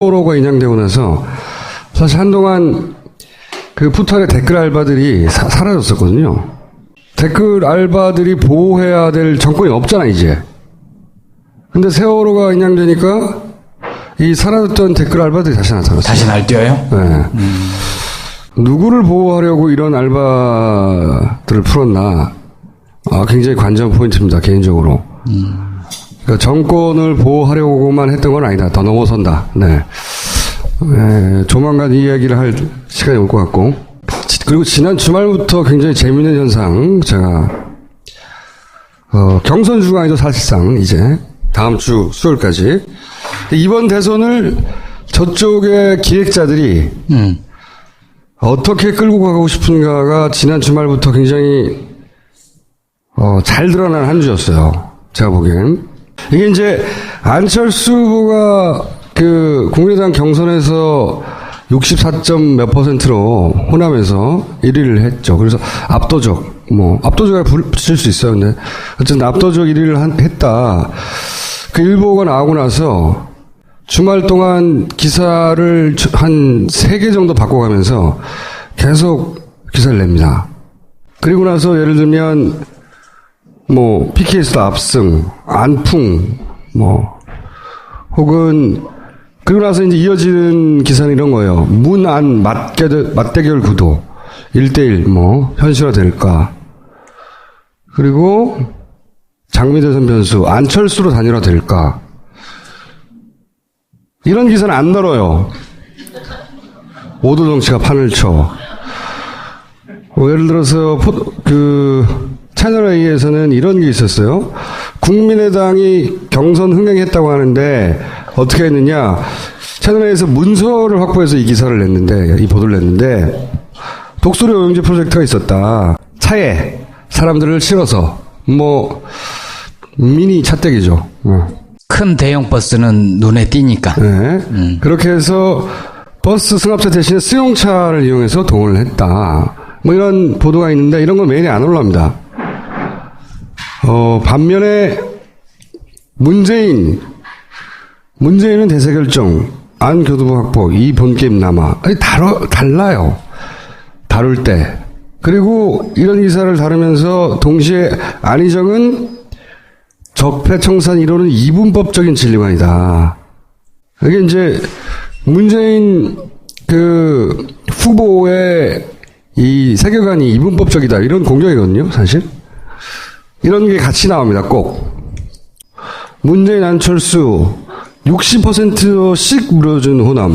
세월호가 인양되고 나서 사실 한동안 그 포털의 댓글 알바들이 사라졌었거든요. 댓글 알바들이 보호해야 될 정권이 없잖아, 이제. 근데 세월호가 인양되니까 이 사라졌던 댓글 알바들이 다시 나타났어요. 다시 날뛰어요? 네. 누구를 보호하려고 이런 알바들을 풀었나. 굉장히 관전 포인트입니다, 개인적으로. 그러니까 정권을 보호하려고만 했던 건 아니다. 더 넘어선다. 네. 조만간 이 이야기를 할 시간이 올 것 같고. 그리고 지난 주말부터 굉장히 재미있는 현상, 제가, 경선 주가 아니죠, 사실상, 이제. 다음 주 수요일까지. 이번 대선을 저쪽의 기획자들이, 어떻게 끌고 가고 싶은가가 지난 주말부터 굉장히, 잘 드러난 한 주였어요. 제가 보기엔. 이게 이제, 안철수 후보가 그 국민의당 경선에서 64점 몇 %로 호남에서 1위를 했죠. 그래서 압도적, 압도적이라 붙일 수 있어요. 근데 어쨌든 압도적 1위를 했다. 그 일보가 나오고 나서 주말 동안 기사를 한 3개 정도 바꿔가면서 계속 기사를 냅니다. 그리고 나서 예를 들면 PK에서도 압승, 안풍, 혹은 그리고 나서 이제 이어지는 기사는 이런 거예요. 문안 맞대결 구도 1대1 현실화 될까? 그리고 장미대선 변수 안철수로 단일화 될까? 이런 기사는 안 늘어요. 오도 정치가 판을 쳐. 예를 들어서 채널A에서는 이런 게 있었어요. 국민의당이 경선 흥행했다고 하는데 어떻게 했느냐. 채널A에서 문서를 확보해서 이 기사를 냈는데, 이 보도를 냈는데, 독수리 오영재 프로젝트가 있었다. 차에 사람들을 실어서, 미니 차떼기죠. 큰 대형 버스는 눈에 띄니까. 네. 그렇게 해서 버스 승합차 대신에 승용차를 이용해서 동원을 했다. 이런 보도가 있는데, 이런 건 메일에 안 올라옵니다. 반면에 문재인은 대세 결정, 안 교두보 확보, 이 본게임 남아. 달라요. 다룰 때. 그리고 이런 기사를 다루면서 동시에 안희정은 적폐청산 1호는 이분법적인 진리관이다. 이게 이제 문재인 후보의 이 세계관이 이분법적이다. 이런 공격이거든요, 사실. 이런 게 같이 나옵니다, 꼭. 문재인, 안철수, 60%씩 물어준 호남.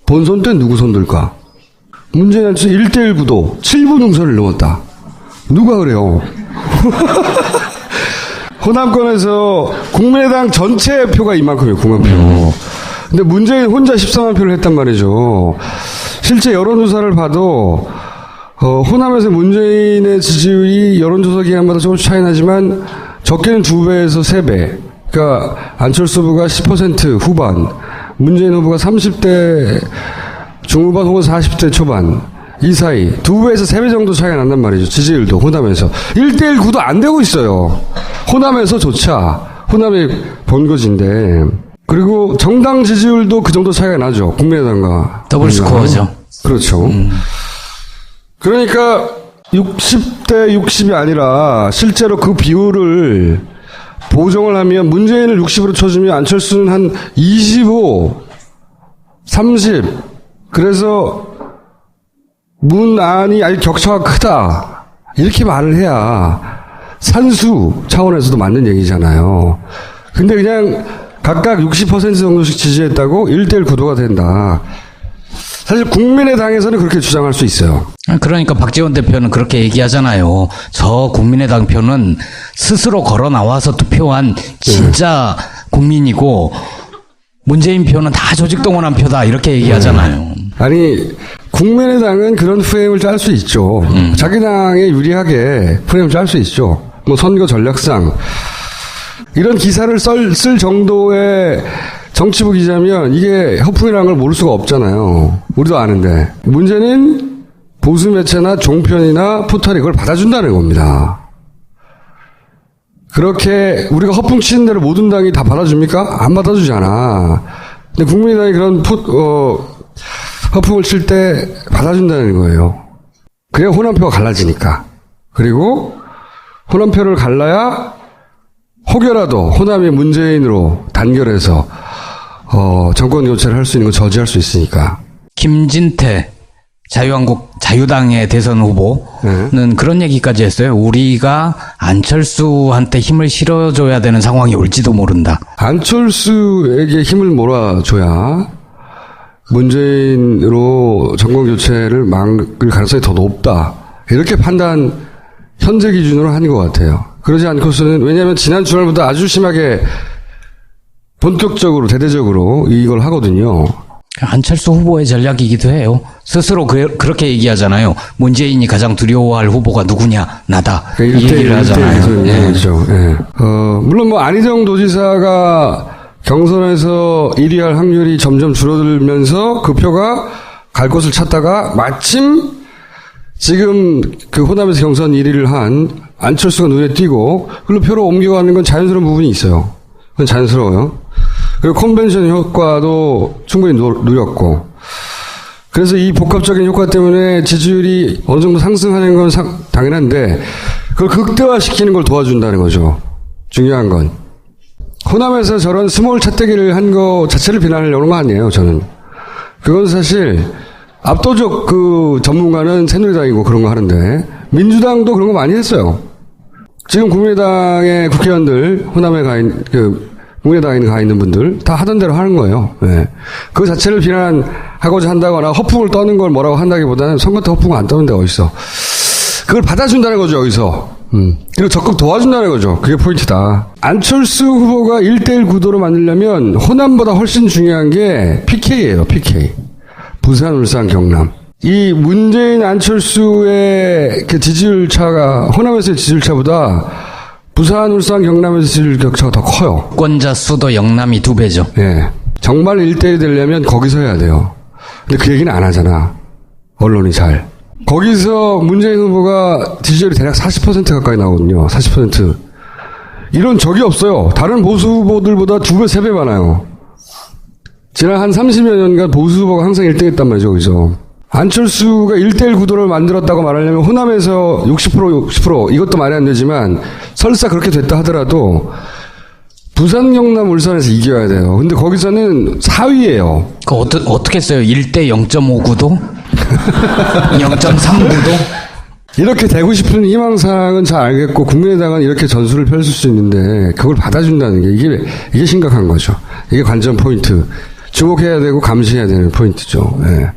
본선 때 누구 손들까? 문재인, 안철수 1대1 구도, 7분 응선을 넘었다. 누가 그래요? 호남권에서 국민의당 전체 표가 이만큼이에요, 9만 표. 근데 문재인 혼자 14만 표를 했단 말이죠. 실제 여론조사를 봐도, 호남에서 문재인의 지지율이 여론조사 기간마다 조금씩 차이 나지만 적게는 2배에서 3배. 그러니까 안철수 후보가 10% 후반, 문재인 후보가 30대 중후반 혹은 40대 초반 이 사이 2배에서 3배 정도 차이가 난단 말이죠. 지지율도 호남에서 1대1 구도 안 되고 있어요. 호남에서조차 호남의 본거지인데. 그리고 정당 지지율도 그 정도 차이가 나죠. 국민의당과 더블 스코어죠. 그렇죠. 그러니까 60대 60이 아니라 실제로 그 비율을 보정을 하면 문재인을 60으로 쳐주면 안철수는 한 25, 30. 그래서 문안이 아주 격차가 크다. 이렇게 말을 해야 산수 차원에서도 맞는 얘기잖아요. 근데 그냥 각각 60% 정도씩 지지했다고 1대1 구도가 된다. 사실 국민의당에서는 그렇게 주장할 수 있어요. 그러니까 박지원 대표는 그렇게 얘기하잖아요. 저 국민의당 표는 스스로 걸어 나와서 투표한 진짜 국민이고 문재인 표는 다 조직 동원한 표다 이렇게 얘기하잖아요. 아니 국민의당은 그런 프레임을 짤 수 있죠. 자기 당에 유리하게 프레임을 짤 수 있죠. 선거 전략상 이런 기사를 쓸 정도의 정치부 기자면 이게 허풍이라는 걸 모를 수가 없잖아요. 우리도 아는데. 문제는 보수 매체나 종편이나 포털이 그걸 받아준다는 겁니다. 그렇게 우리가 허풍 치는 대로 모든 당이 다 받아줍니까? 안 받아주잖아. 근데 국민의당이 그런 허풍을 칠 때 받아준다는 거예요. 그래야 호남표가 갈라지니까. 그리고 호남표를 갈라야 혹여라도 호남이 문재인으로 단결해서 정권 교체를 할 수 있는 걸 저지할 수 있으니까. 김진태 자유당의 대선 후보는 그런 얘기까지 했어요. 우리가 안철수한테 힘을 실어줘야 되는 상황이 올지도 모른다. 안철수에게 힘을 몰아줘야 문재인으로 정권 교체를 막을 가능성이 더 높다. 이렇게 판단 현재 기준으로 한 것 같아요. 그러지 않고서는, 왜냐하면 지난 주말부터 아주 심하게 본격적으로 대대적으로 이걸 하거든요. 안철수 후보의 전략이기도 해요. 스스로 그렇게 얘기하잖아요. 문재인이 가장 두려워할 후보가 누구냐? 나다. 이 얘기를 하잖아요. 예. 예. 물론 뭐 안희정 도지사가 경선에서 1위 할 확률이 점점 줄어들면서 그 표가 갈 곳을 찾다가 마침 지금 그 호남에서 경선 1위를 한 안철수가 눈에 띄고 그걸로 표로 옮겨가는 건 자연스러운 부분이 있어요. 그건 자연스러워요. 그리고 컨벤션 효과도 충분히 누렸고. 그래서 이 복합적인 효과 때문에 지지율이 어느 정도 상승하는 건 당연한데 그걸 극대화시키는 걸 도와준다는 거죠. 중요한 건. 호남에서 저런 스몰 차떼기를 한 거 자체를 비난하려는 거 아니에요, 저는. 그건 사실 압도적 그 전문가는 새누리당이고 그런 거 하는데 민주당도 그런 거 많이 했어요. 지금 국민의당의 국회의원들, 호남에 국민의당에 가 있는 분들 다 하던 대로 하는 거예요. 네. 그 자체를 비난하고자 한다거나 허풍을 떠는 걸 뭐라고 한다기보다는 선거 때 허풍을 안 떠는데 어디서. 그걸 받아준다는 거죠, 여기서. 그리고 적극 도와준다는 거죠. 그게 포인트다. 안철수 후보가 1대1 구도로 만들려면 호남보다 훨씬 중요한 게 PK예요, PK. 부산, 울산, 경남. 이 문재인, 안철수의 그 지지율 차가 호남에서의 지지율 차보다 부산, 울산, 경남에서 지지율 격차가 더 커요. 유권자 수도 영남이 2배죠. 예. 정말 1대1 되려면 거기서 해야 돼요. 근데 그 얘기는 안 하잖아. 언론이 잘. 거기서 문재인 후보가 지지율이 대략 40% 가까이 나오거든요. 40%. 이런 적이 없어요. 다른 보수 후보들보다 2배, 3배 많아요. 지난 한 30여 년간 보수 후보가 항상 1등 했단 말이죠, 거기서. 안철수가 1대1 구도를 만들었다고 말하려면 호남에서 60% 이것도 말이 안 되지만 설사 그렇게 됐다 하더라도 부산, 경남, 울산에서 이겨야 돼요. 근데 거기서는 4위예요. 그 어떻게 써요? 1대 0.5구도? 0.3구도? 이렇게 되고 싶은 희망사항은 잘 알겠고 국민의당은 이렇게 전술을 펼칠 수 있는데 그걸 받아준다는 게 이게 심각한 거죠. 이게 관전 포인트. 주목해야 되고 감시해야 되는 포인트죠. 네.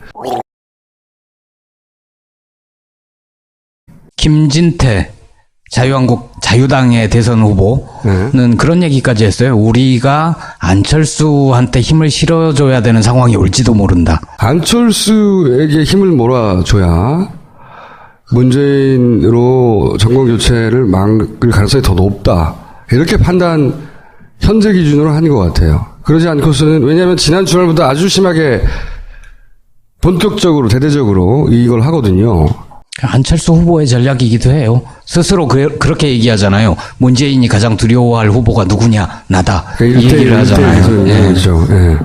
김진태 자유당의 대선 후보는 그런 얘기까지 했어요. 우리가 안철수한테 힘을 실어줘야 되는 상황이 올지도 모른다. 안철수에게 힘을 몰아줘야 문재인으로 정권 교체를 막을 가능성이 더 높다. 이렇게 판단 현재 기준으로 한 것 같아요. 그러지 않고서는, 왜냐하면 지난 주말부터 아주 심하게 본격적으로 대대적으로 이걸 하거든요. 안철수 후보의 전략이기도 해요. 스스로 그렇게 얘기하잖아요. 문재인이 가장 두려워할 후보가 누구냐? 나다. 이 얘기를 하잖아요. 예. 예.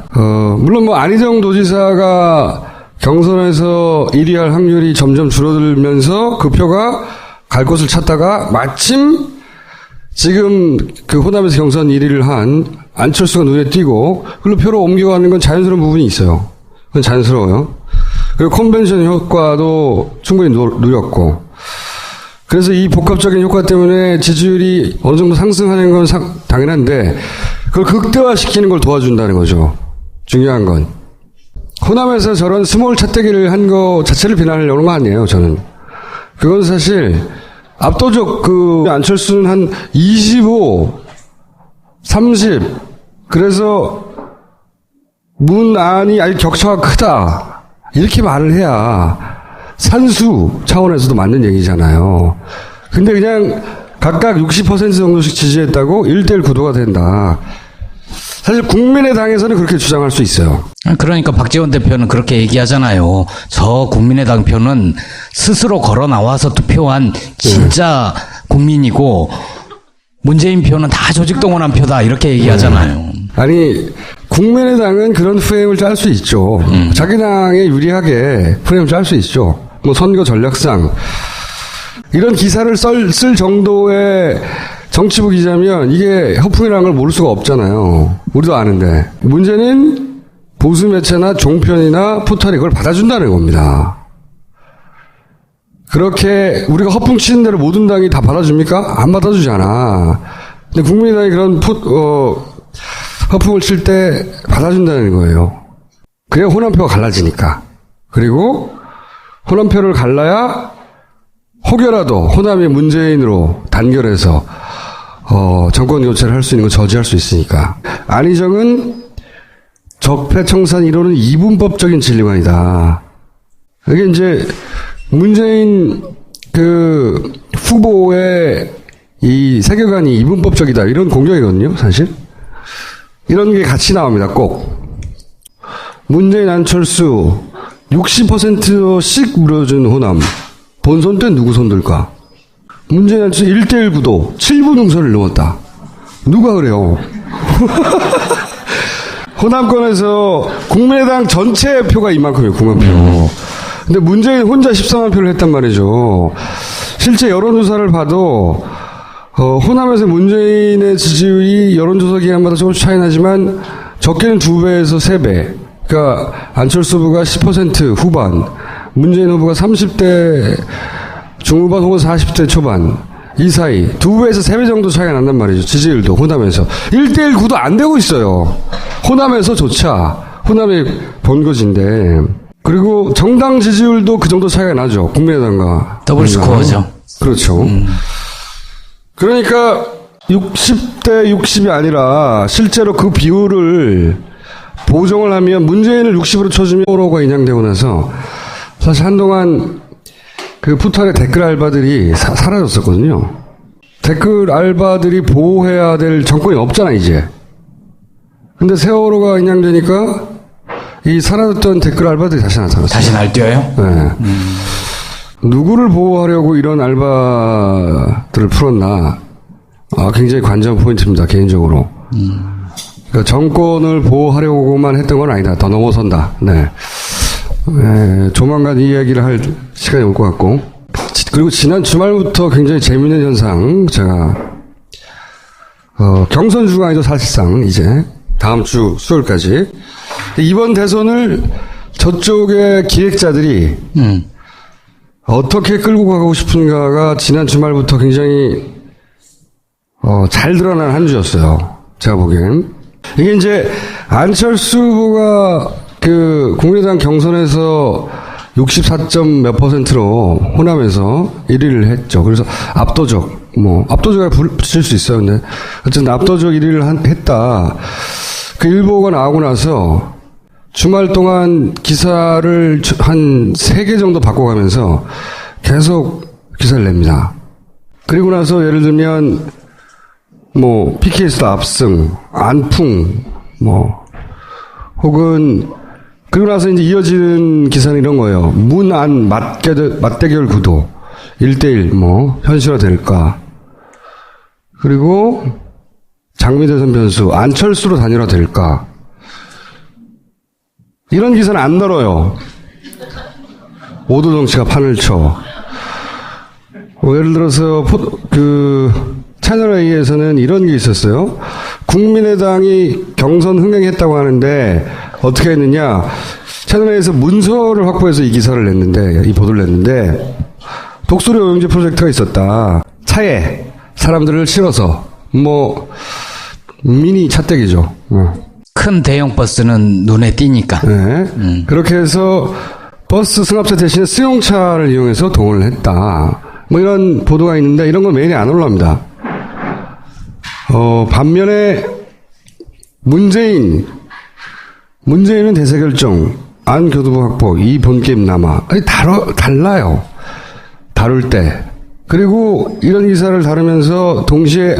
물론 뭐 안희정 도지사가 경선에서 1위 할 확률이 점점 줄어들면서 그 표가 갈 곳을 찾다가 마침 지금 그 호남에서 경선 1위를 한 안철수가 눈에 띄고 그걸로 표로 옮겨가는 건 자연스러운 부분이 있어요. 그건 자연스러워요. 그리고 컨벤션 효과도 충분히 누렸고. 그래서 이 복합적인 효과 때문에 지지율이 어느 정도 상승하는 건 당연한데 그걸 극대화시키는 걸 도와준다는 거죠. 중요한 건. 호남에서 저런 스몰 차떼기를 한 거 자체를 비난하려는 거 아니에요, 저는. 그건 사실 압도적 안철수는 한 25, 30. 그래서 문안이 아주 격차가 크다. 이렇게 말을 해야 산수 차원에서도 맞는 얘기잖아요. 근데 그냥 각각 60% 정도씩 지지했다고 1대1 구도가 된다. 사실 국민의당에서는 그렇게 주장할 수 있어요. 그러니까 박지원 대표는 그렇게 얘기하잖아요. 저 국민의당 표는 스스로 걸어 나와서 투표한 진짜 국민이고 문재인 표는 다 조직 동원한 표다 이렇게 얘기하잖아요. 아니 국민의당은 그런 프레임을 짤 수 있죠. 자기 당에 유리하게 프레임을 짤 수 있죠. 뭐 선거 전략상. 이런 기사를 쓸 정도의 정치부 기자면 이게 허풍이라는 걸 모를 수가 없잖아요. 우리도 아는데. 문제는 보수 매체나 종편이나 포털이 그걸 받아준다는 겁니다. 그렇게 우리가 허풍 치는 대로 모든 당이 다 받아줍니까? 안 받아주잖아. 근데 국민의당이 그런 허풍을 칠 때 받아준다는 거예요. 그래야 호남표가 갈라지니까. 그리고 호남표를 갈라야 혹여라도 호남이 문재인으로 단결해서 정권 교체를 할 수 있는 걸 저지할 수 있으니까. 안희정은 적폐청산 1호는 이분법적인 진리관이다. 이게 이제 문재인 그 후보의 이 세계관이 이분법적이다 이런 공격이거든요, 사실. 이런 게 같이 나옵니다, 꼭. 문재인 안철수 60%씩 물어준 호남. 본선 때 누구 손들까? 문재인 안철수 1대1 구도 7분 응선을 넘었다. 누가 그래요? 호남권에서 국민의당 전체 표가 이만큼이에요, 9만 표. 근데 문재인 혼자 14만 표를 했단 말이죠. 실제 여론조사를 봐도 호남에서 문재인의 지지율이 여론조사 기간마다 조금씩 차이 나지만 적게는 2배에서 3배. 그러니까 안철수 후보가 10% 후반, 문재인 후보가 30대 중후반 혹은 40대 초반 이 사이 2배에서 3배 정도 차이가 난단 말이죠. 지지율도 호남에서 1대1 구도 안 되고 있어요. 호남에서조차 호남의 본거지인데. 그리고 정당 지지율도 그 정도 차이가 나죠. 국민의당과 더블 스코어죠. 그렇죠. 그러니까 60대 60이 아니라 실제로 그 비율을 보정을 하면 문재인을 60으로 쳐주면 호로가 인양되고 나서 사실 한동안 그 포털의 댓글 알바들이 사라졌었거든요. 댓글 알바들이 보호해야 될 정권이 없잖아, 이제. 근데 세월호가 인양되니까 이 사라졌던 댓글 알바들이 다시 나타났어요. 다시 날뛰어요? 네. 누구를 보호하려고 이런 알바들을 풀었나. 굉장히 관전 포인트입니다, 개인적으로. 그러니까 정권을 보호하려고만 했던 건 아니다. 더 넘어선다. 네. 조만간 이 이야기를 할 시간이 올 것 같고. 그리고 지난 주말부터 굉장히 재미있는 현상, 제가, 경선 주가 아니죠, 사실상, 이제. 다음 주 수요일까지. 이번 대선을 저쪽의 기획자들이, 어떻게 끌고 가고 싶은가가 지난 주말부터 굉장히, 잘 드러난 한 주였어요. 제가 보기엔. 이게 이제, 안철수 후보가 그 국민의당 경선에서 64점 몇 %로 호남에서 1위를 했죠. 그래서 압도적, 압도적에 붙일 수 있어요. 근데 어쨌든 압도적 1위를 했다. 그 일보가 나오고 나서 주말 동안 기사를 한 3개 정도 바꿔가면서 계속 기사를 냅니다. 그리고 나서 예를 들면 PKS도 압승, 안풍, 혹은 그리고 나서 이제 이어지는 기사는 이런 거예요. 문안 맞대결 구도 1대1 현실화 될까? 그리고 장미 대선 변수 안철수로 단일화 될까? 이런 기사는 안 늘어요. 오도 정치가 판을 쳐. 예를 들어서 채널A에서는 이런 게 있었어요. 국민의당이 경선 흥행했다고 하는데 어떻게 했느냐. 채널A에서 문서를 확보해서 이 기사를 냈는데, 이 보도를 냈는데, 독수리 오용지 프로젝트가 있었다. 차에 사람들을 실어서 미니 차떼기죠. 큰 대형 버스는 눈에 띄니까. 네. 그렇게 해서 버스 승합차 대신에 승용차를 이용해서 동원을 했다. 이런 보도가 있는데 이런 건 메인에 안 올라옵니다. 반면에 문재인은 대세 결정, 안 교두보 확보, 이 본게임 남아. 달라요. 다룰 때. 그리고 이런 기사를 다루면서 동시에